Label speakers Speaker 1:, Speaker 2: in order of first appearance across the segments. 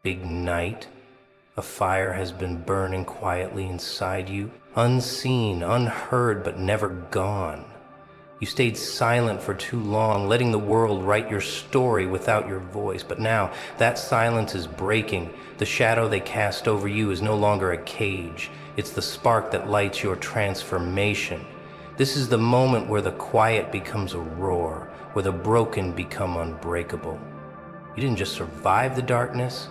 Speaker 1: Ignite. A fire has been burning quietly inside you, unseen, unheard, but never gone. You stayed silent for too long, letting the world write your story without your voice. But now that silence is breaking. The shadow they cast over you is no longer a cage. It's the spark that lights your transformation. This is the moment where the quiet becomes a roar, where the broken become unbreakable. You didn't just survive the darkness,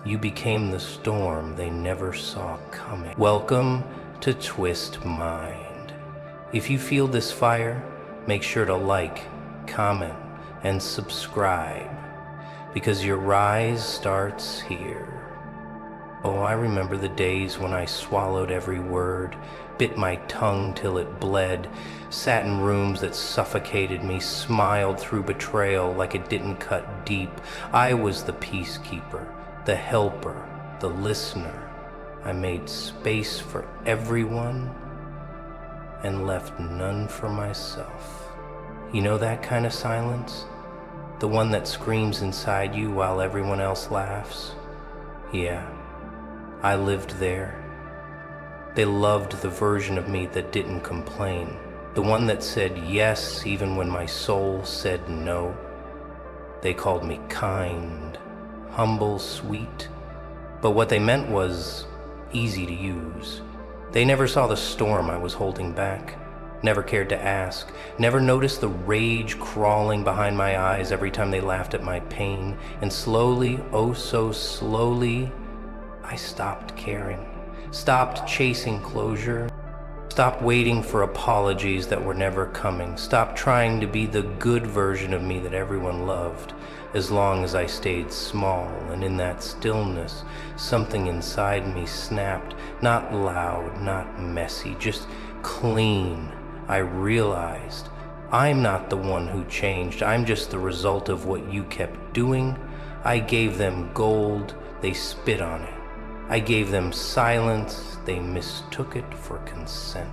Speaker 1: you became the storm they never saw coming. Welcome to Twist Mind. If you feel this fire, make sure to like, comment, and subscribe, because your rise starts here. Oh, I remember the days when I swallowed every word, bit my tongue till it bled, sat in rooms that suffocated me, smiled through betrayal like it didn't cut deep. I was the peacekeeper, the helper, the listener. I made space for everyone and left none for myself. You know that kind of silence? The one that screams inside you while everyone else laughs? Yeah, I lived there. They loved the version of me that didn't complain, the one that said yes even when my soul said no. They called me kind, humble, sweet, but what they meant was easy to use. They never saw the storm I was holding back, never cared to ask, never noticed the rage crawling behind my eyes every time they laughed at my pain, and slowly, oh so slowly, I stopped caring, stopped chasing closure, stopped waiting for apologies that were never coming, stopped trying to be the good version of me that everyone loved. As long as I stayed small, and in that stillness, something inside me snapped, not loud, not messy, just clean. I realized I'm not the one who changed, I'm just the result of what you kept doing. I gave them gold, they spit on it. I gave them silence, they mistook it for consent.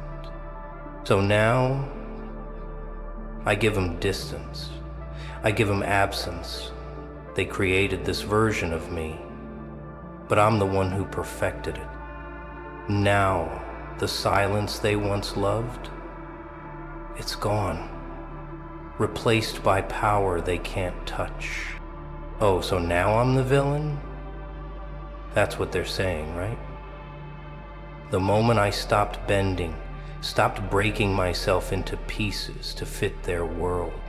Speaker 1: So now, I give them distance. I give them absence. They created this version of me, but I'm the one who perfected it. Now, the silence they once loved, it's gone, replaced by power they can't touch. Oh, so now I'm the villain? That's what they're saying, right? The moment I stopped bending, stopped breaking myself into pieces to fit their world,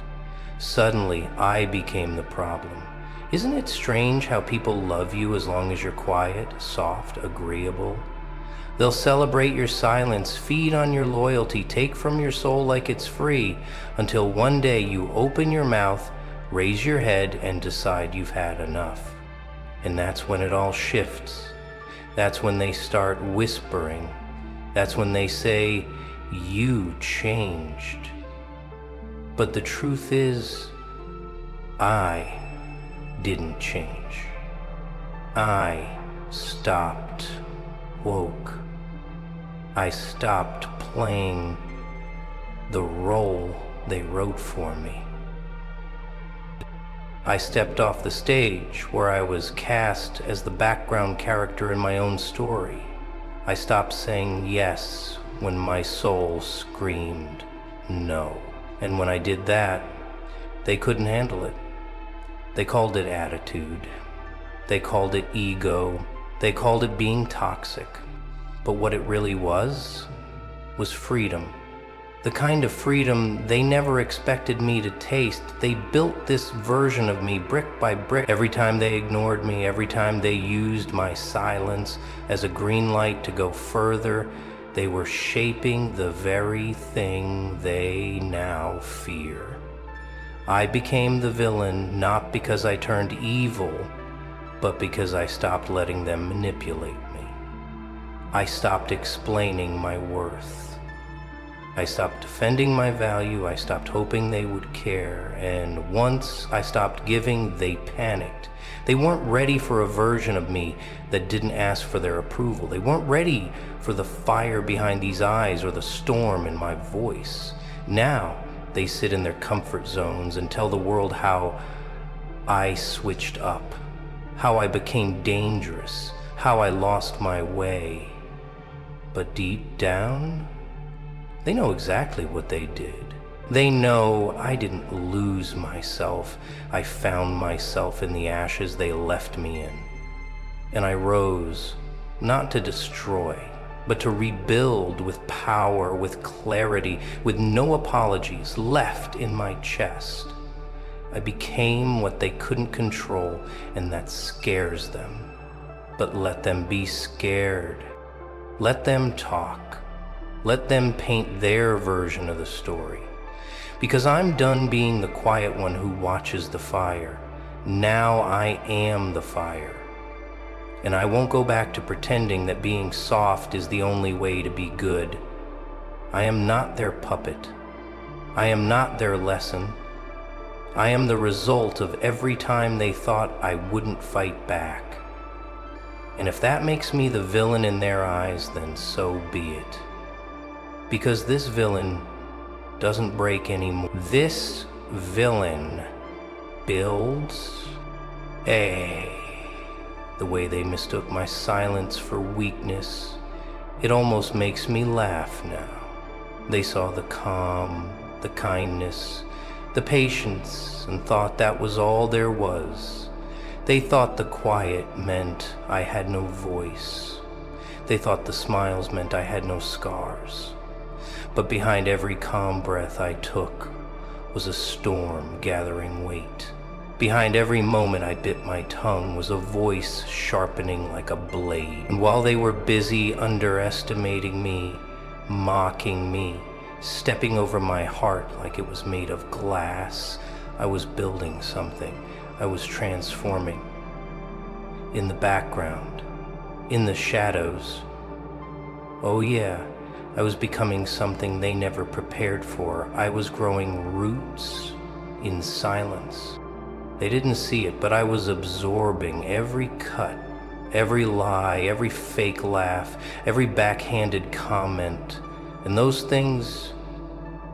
Speaker 1: suddenly I became the problem. Isn't it strange how people love you as long as you're quiet, soft, agreeable? They'll celebrate your silence, feed on your loyalty, take from your soul like it's free, until one day you open your mouth, raise your head, and decide you've had enough. And that's when it all shifts. That's when they start whispering. That's when they say, you changed. But the truth is, I didn't change. I stopped woke. I stopped playing the role they wrote for me. I stepped off the stage where I was cast as the background character in my own story. I stopped saying yes when my soul screamed no. And when I did that, they couldn't handle it. They called it attitude. They called it ego. They called it being toxic. But what it really was freedom. The kind of freedom they never expected me to taste. They built this version of me brick by brick. Every time they ignored me, every time they used my silence as a green light to go further, they were shaping the very thing they now fear. I became the villain not because I turned evil, but because I stopped letting them manipulate me. I stopped explaining my worth. I stopped defending my value, I stopped hoping they would care, and once I stopped giving, they panicked. They weren't ready for a version of me that didn't ask for their approval. They weren't ready for the fire behind these eyes or the storm in my voice. Now, they sit in their comfort zones and tell the world how I switched up. how I became dangerous, how I lost my way. But deep down, they know exactly what they did. They know I didn't lose myself. I found myself in the ashes they left me in. And I rose, not to destroy, but to rebuild with power, with clarity, with no apologies left in my chest. I became what they couldn't control, and that scares them. But let them be scared. Let them talk. Let them paint their version of the story. Because I'm done being the quiet one who watches the fire. Now I am the fire. And I won't go back to pretending that being soft is the only way to be good. I am not their puppet. I am not their lesson. I am the result of every time they thought I wouldn't fight back. And if that makes me the villain in their eyes, then so be it. Because this villain doesn't break anymore. This villain builds. The way they mistook my silence for weakness, it almost makes me laugh now. They saw the calm, the kindness, the patience, and thought that was all there was. They thought the quiet meant I had no voice. They thought the smiles meant I had no scars. But behind every calm breath I took was a storm gathering weight. Behind every moment I bit my tongue was a voice sharpening like a blade. And while they were busy underestimating me, mocking me, stepping over my heart like it was made of glass, I was building something. I was transforming. In the background, in the shadows. Oh yeah, I was becoming something they never prepared for. I was growing roots in silence. They didn't see it, but I was absorbing every cut, every lie, every fake laugh, every backhanded comment. And those things,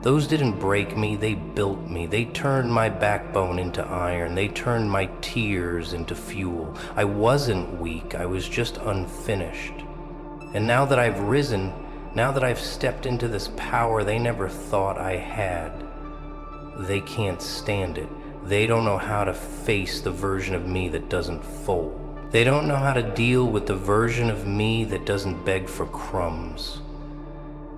Speaker 1: those didn't break me, they built me. They turned my backbone into iron. They turned my tears into fuel. I wasn't weak, I was just unfinished. And now that I've risen, now that I've stepped into this power they never thought I had, they can't stand it. They don't know how to face the version of me that doesn't fold. They don't know how to deal with the version of me that doesn't beg for crumbs.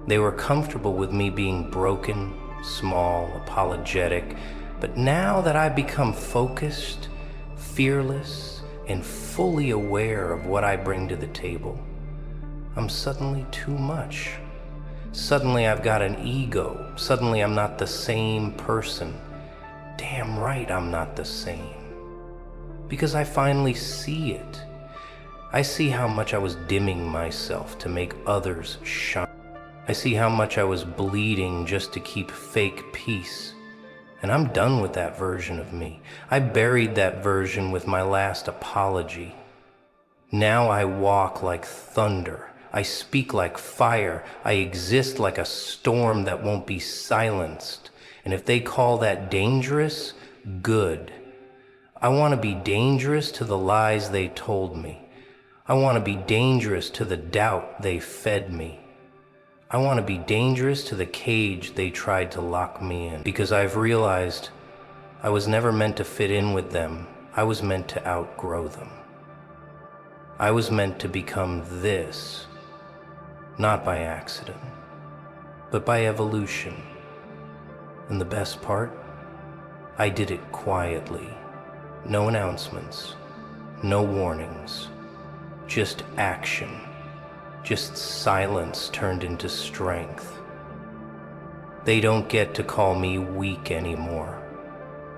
Speaker 1: They were comfortable with me being broken, small, apologetic, but now that I've become focused, fearless, and fully aware of what I bring to the table, I'm suddenly too much. Suddenly I've got an ego. Suddenly I'm not the same person. Damn right I'm not the same. Because I finally see it. I see how much I was dimming myself to make others shine. I see how much I was bleeding just to keep fake peace. And I'm done with that version of me. I buried that version with my last apology. Now I walk like thunder. I speak like fire. I exist like a storm that won't be silenced. And if they call that dangerous, good. I want to be dangerous to the lies they told me. I want to be dangerous to the doubt they fed me. I want to be dangerous to the cage they tried to lock me in. Because I've realized I was never meant to fit in with them. I was meant to outgrow them. I was meant to become this, not by accident, but by evolution. And the best part, I did it quietly. No announcements, no warnings, just action, just silence turned into strength. They don't get to call me weak anymore.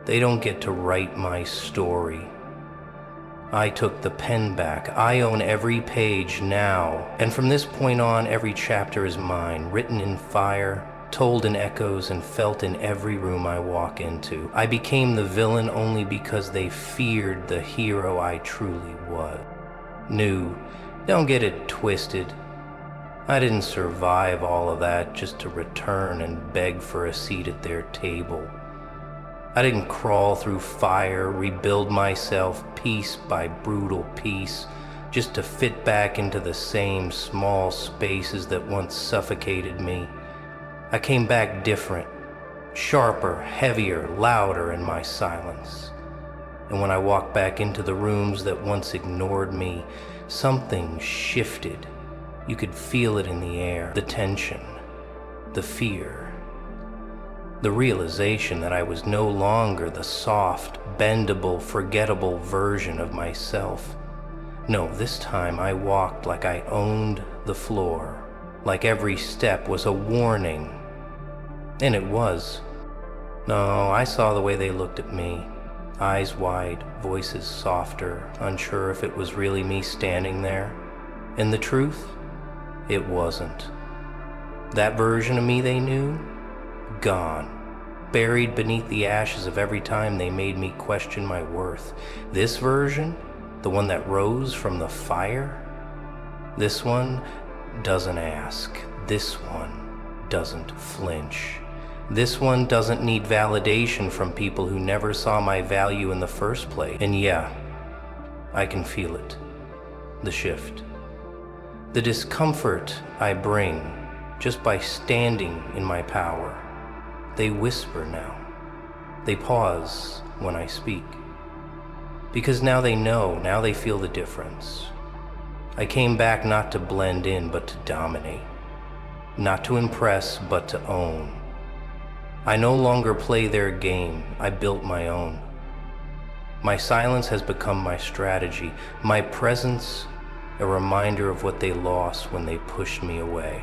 Speaker 1: They don't get to write my story. I took the pen back. I own every page now. And from this point on, every chapter is mine, written in fire, told in echoes, and felt in every room I walk into. I became the villain only because they feared the hero I truly was. Don't get it twisted. I didn't survive all of that just to return and beg for a seat at their table. I didn't crawl through fire, rebuild myself piece by brutal piece, just to fit back into the same small spaces that once suffocated me. I came back different, sharper, heavier, louder in my silence. And when I walked back into the rooms that once ignored me, something shifted. You could feel it in the air, the tension, the fear. The realization that I was no longer the soft, bendable, forgettable version of myself. No, this time I walked like I owned the floor, like every step was a warning. And it was. No, I saw the way they looked at me. Eyes wide, voices softer, unsure if it was really me standing there. And the truth? It wasn't. That version of me they knew? Gone. Buried beneath the ashes of every time they made me question my worth. This version? The one that rose from the fire? This one doesn't ask. This one doesn't flinch. This one doesn't need validation from people who never saw my value in the first place. And yeah, I can feel it. The shift. The discomfort I bring just by standing in my power. They whisper now. They pause when I speak. Because now they know, now they feel the difference. I came back not to blend in, but to dominate. Not to impress, but to own. I no longer play their game, I built my own. My silence has become my strategy, my presence a reminder of what they lost when they pushed me away.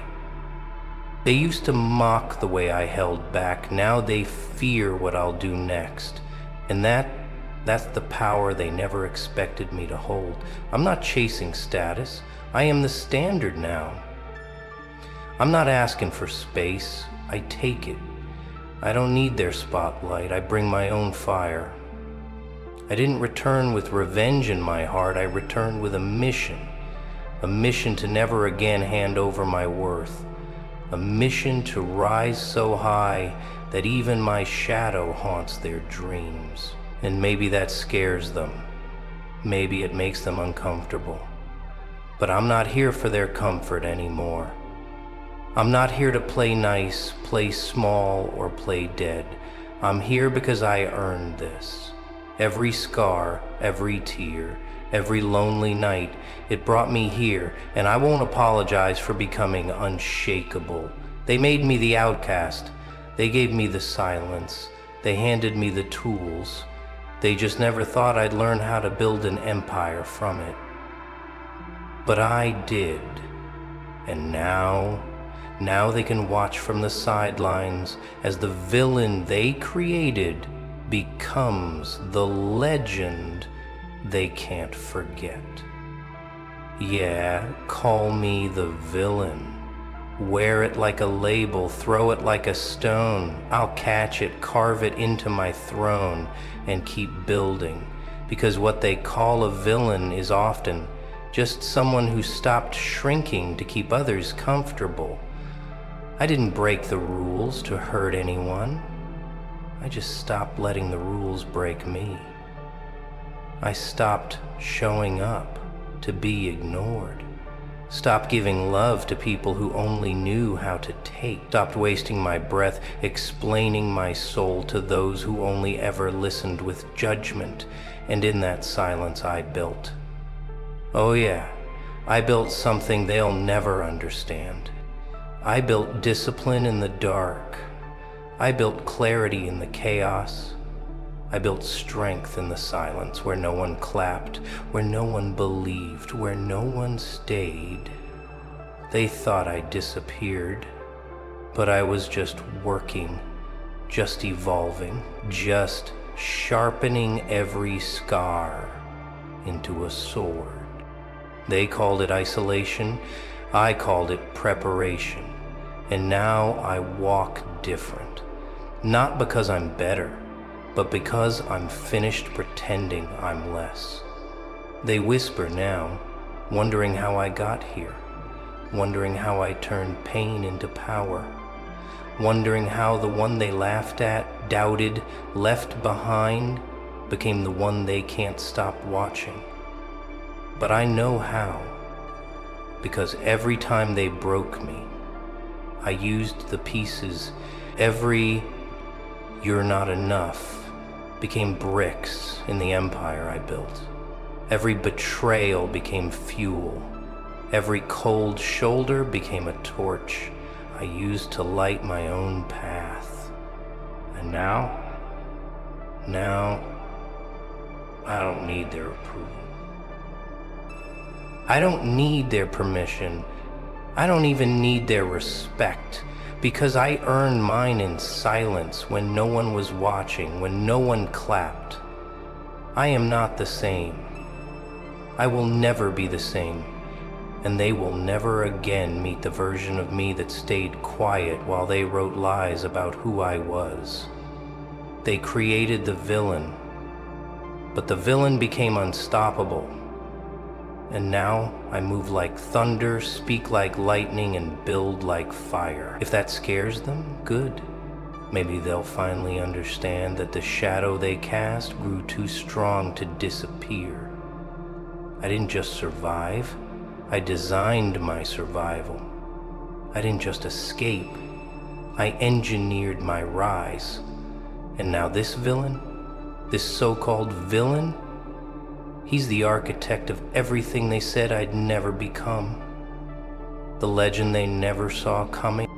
Speaker 1: They used to mock the way I held back, now they fear what I'll do next. And that's the power they never expected me to hold. I'm not chasing status, I am the standard now. I'm not asking for space, I take it. I don't need their spotlight, I bring my own fire. I didn't return with revenge in my heart, I returned with a mission to never again hand over my worth. A mission to rise so high that even my shadow haunts their dreams. And maybe that scares them. Maybe it makes them uncomfortable. But I'm not here for their comfort anymore. I'm not here to play nice, play small, or play dead. I'm here because I earned this. Every scar, every tear, every lonely night, it brought me here, and I won't apologize for becoming unshakable. They made me the outcast. They gave me the silence. They handed me the tools. They just never thought I'd learn how to build an empire from it. But I did. And now they can watch from the sidelines as the villain they created becomes the legend they can't forget. Yeah, call me the villain. Wear it like a label, throw it like a stone. I'll catch it, carve it into my throne, and keep building. Because what they call a villain is often just someone who stopped shrinking to keep others comfortable. I didn't break the rules to hurt anyone. I just stopped letting the rules break me. I stopped showing up to be ignored. Stopped giving love to people who only knew how to take. Stopped wasting my breath explaining my soul to those who only ever listened with judgment. And in that silence I built. Oh yeah, I built something they'll never understand. I built discipline in the dark. I built clarity in the chaos. I built strength in the silence where no one clapped, where no one believed, where no one stayed. They thought I disappeared, but I was just working, just evolving, just sharpening every scar into a sword. They called it isolation, I called it preparation. And now I walk different. Not because I'm better, but because I'm finished pretending I'm less. They whisper now, wondering how I got here, wondering how I turned pain into power, wondering how the one they laughed at, doubted, left behind, became the one they can't stop watching. But I know how, because every time they broke me, I used the pieces. Every "you're not enough" became bricks in the empire I built. Every betrayal became fuel. Every cold shoulder became a torch I used to light my own path. And now, I don't need their approval. I don't need their permission. I don't even need their respect, because I earned mine in silence when no one was watching, when no one clapped. I am not the same. I will never be the same, and they will never again meet the version of me that stayed quiet while they wrote lies about who I was. They created the villain, but the villain became unstoppable. And now I move like thunder, speak like lightning, and build like fire. If that scares them, good. Maybe they'll finally understand that the shadow they cast grew too strong to disappear. I didn't just survive, I designed my survival. I didn't just escape, I engineered my rise. And now this villain, this so-called villain, he's the architect of everything they said I'd never become. The legend they never saw coming.